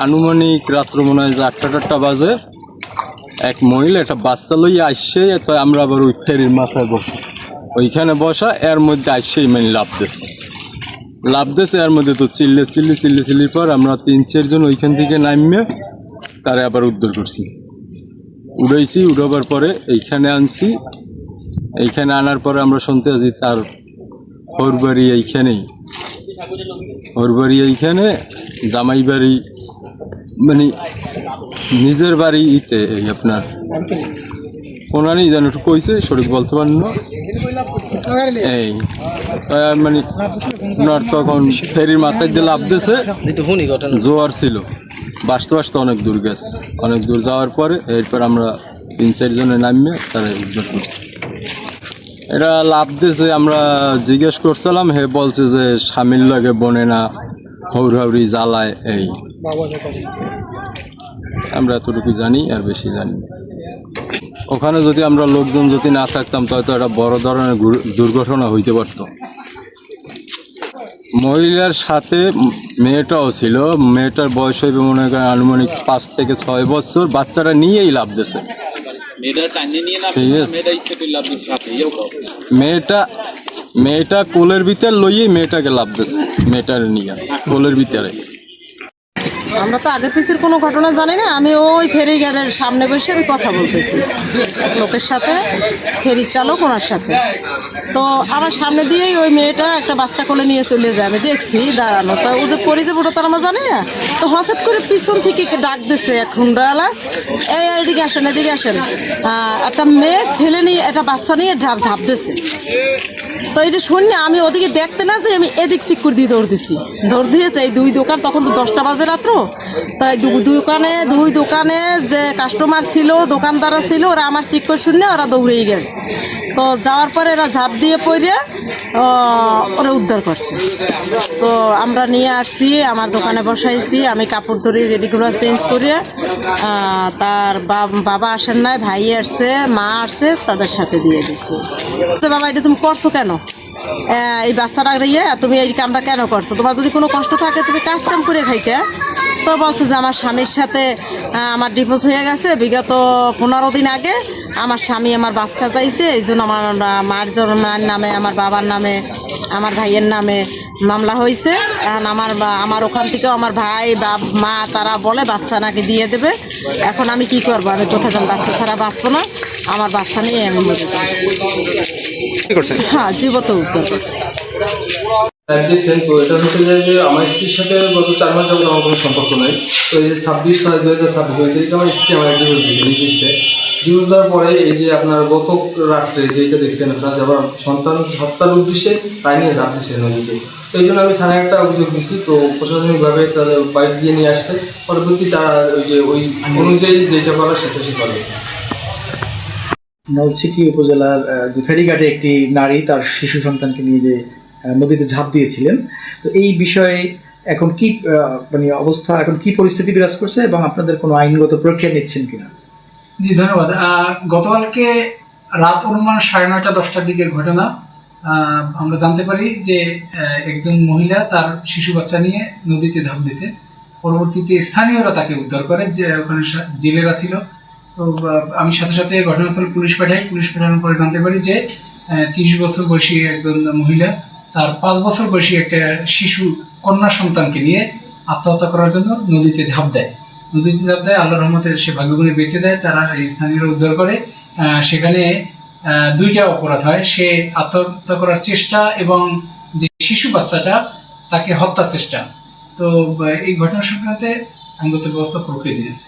আনুমানিক রাত্র মনে হয় যে 8টা বাজে এক মহিলা একটা বাচ্চা লইয়া আসছে, তো আমরা আবার ওই ফেরির মাথায় বসে ওইখানে বসা, এর মধ্যে আসছেই মানে লাভ দিয়েছে এর মধ্যে তো চিল্লির পর আমরা 3-4 জন ওইখান থেকে নামিয়ে তারে আবার উদ্ধার করছি, উঠাবার পরে এইখানে আনছি। এইখানে আনার পরে আমরা শুনতে আছি তার হরবাড়ি এইখানে জামাই বাড়ি মানে নিজের বাড়িতে আপনার ওনারই যেন একটু কইছে, সঠিক বলতে পারেন না। এই মানে ওনার তখন ফেরির মাথায় দিয়ে লাভ দিয়েছে, জোয়ার ছিল, বাঁচতে অনেক দূর গেছে। অনেক দূর যাওয়ার পরে এরপর আমরা 3-4 জনে নামিয়ে তারা উদ্ধার করছি। এটা লাভ দিয়েছে, আমরা জিজ্ঞেস করছিলাম, হে বলছে যে স্বামীর লাগে বনে না, হৌরাউরি জ্বালায়। এই আমরা এতটুকু জানি, আর বেশি জানি। ওখানে যদি আমরা লোকজন যদি না থাকতাম তাহলে তো একটা বড় ধরনের দুর্ঘটনা হইতে পারত। মহিলার সাথে মেয়েটাও ছিল, মেয়েটার বয়স হইবে মনে করেন আনুমানিক 5 থেকে 6 বছর। বাচ্চারা নিয়েই লাভ দিয়েছে। মেয়েটা কোলের ভিতরে লইয়ে মেয়েটাকে লাভ দিয়েছে, মেয়েটার নিয়ে কোলের ভিতরে। আমরা তো আগে পিছের কোনো ঘটনা জানি না। আমি ওই ফেরি ঘাটের সামনে বসে আমি কথা বলতেছি লোকের সাথে, ফেরি চালক ওনার সাথে। তো আমার সামনে দিয়েই ওই মেয়েটা একটা বাচ্চা কোলে নিয়ে চলে যায়, আমি দেখছি দাঁড়ানো। তা ও যে পরে যে বুড়ো তার আমরা জানি না, তো হঠাৎ করে পিছন থেকে ডাক দিচ্ছে এক হুন্ডাওয়ালা, এদিকে আসেন এদিকে আসেন। একটা মেয়ে ছেলে নিয়ে একটা বাচ্চা নিয়ে ঝাঁপ দিচ্ছে। তো এটা শুনে আমি ওদিকে দেখতে না যে আমি এদিক চিকুর দিয়ে দৌড় দিয়েছে। এই 2 দোকান, তখন তো 10টা বাজে রাত্র। তাই দুই দোকানে যে কাস্টমার ছিল, দোকানদাররা ছিল, ওরা আমার চিকুর শুনে ওরা দৌড়েই গেছে। তো যাওয়ার পরে এরা ঝাঁপ দিয়ে পড়ে ওরা উদ্ধার করছে। তো আমরা নিয়ে আসছি, আমার দোকানে বসাইছি। আমি কাপড় ধরে যেদিকগুলো চেঞ্জ করিয়ে, তার বাবা আসেন নাই, ভাই আসছে, মা আসছে, তাদের সাথে দিয়ে দিছি। তো বাবা এটা তুমি করছো কেন? এই বাচ্চাটা তুমি এই কামটা কেন করছো? তোমার যদি কোনো কষ্ট থাকে তুমি কাজ কাম করে খাইতে। তো বলছে যে আমার স্বামীর সাথে আমার ডিভোর্স হয়ে গেছে বিগত 15 দিন আগে। আমার স্বামী আমার বাচ্চা চাইছে, এই জন্য আমার মার নামে, আমার বাবার নামে, আমার ভাইয়ের নামে মামলা হয়েছে। এখন আমার ওখান থেকেও আমার ভাই মা তারা বলে বাচ্চা নাকি দিয়ে দেবে। এখন আমি কি করবো? আমি কোথায় যান? বাচ্চা ছাড়া বাঁচবো না। আমার বাচ্চা নিয়ে এমন হয়ে যায়। হ্যাঁ, জীবত উদ্ধার করছে। দেখছেন তো, এটা হচ্ছে যে আমার স্ত্রীর সাথে গত 4 মাস যাবত আমার কোনো সম্পর্ক নাই। তো এই যে 26/6/2026 ওই তারিখে আমার স্ত্রী আমার ডিভোর্স দিচ্ছে। ডিভোর্স দেওয়ার পরে এই যে আপনার গত রাত্রে যেটা দেখছেন আপনার, যাবার সন্তান হত্যার উদ্দেশ্যে তাই নিয়ে ঝাঁপ দিচ্ছে নদীতে। তো এই জন্য আমি থানায় একটা অভিযোগ দিচ্ছি। তো প্রশাসনিকভাবে তাদের বাইক দিয়ে নিয়ে আসছে। পরবর্তী তারা ওই অনুযায়ী যেটা করার সেটা সে করবে। নলছিটি উপজেলার যে ফেরিঘাটে একটি নারী তার শিশু সন্তানকে নিয়ে যে নদীতে ঝাঁপ দিয়েছিলেন, তো এই বিষয়ে এখন কি মানে অবস্থা, এখন কি পরিস্থিতি বিরাজ করছে এবং আপনাদের কোনো আইনগত প্রক্রিয়া নিচ্ছেন কিনা? জি ধন্যবাদ। গতকালকে রাত অনুমান 9:30-10টার দিকের ঘটনা। আমরা জানতে পারি যে একজন মহিলা তার শিশু বাচ্চা নিয়ে নদীতে ঝাঁপ দিয়েছে। পরবর্তীতে স্থানীয়রা তাকে উদ্ধার করে, যে ওখানে জেলেরা ছিল। তো আমি সাথে সাথে ঘটনাস্থলে পুলিশ পাঠানোর পরে জানতে পারি যে 30 বছর বয়সী একজন মহিলা তার 5 বছর বয়সী একটা শিশু কন্যা সন্তানকে নিয়ে আত্মহত্যা করার জন্য নদীতে ঝাঁপ দেয়। আল্লাহর রহমতে সে ভাগ্যগুণে বেঁচে যায়। তারা স্থানীয়রা উদ্ধার করে। সেখানে 2টা অপরাধ হয়। সে আত্মহত্যা করার চেষ্টা এবং যে শিশু বাচ্চাটা তাকে হত্যা চেষ্টা। তো এই ঘটনা সংক্রান্তে আইনগত ব্যবস্থা প্রক্রিয়া দিয়েছে।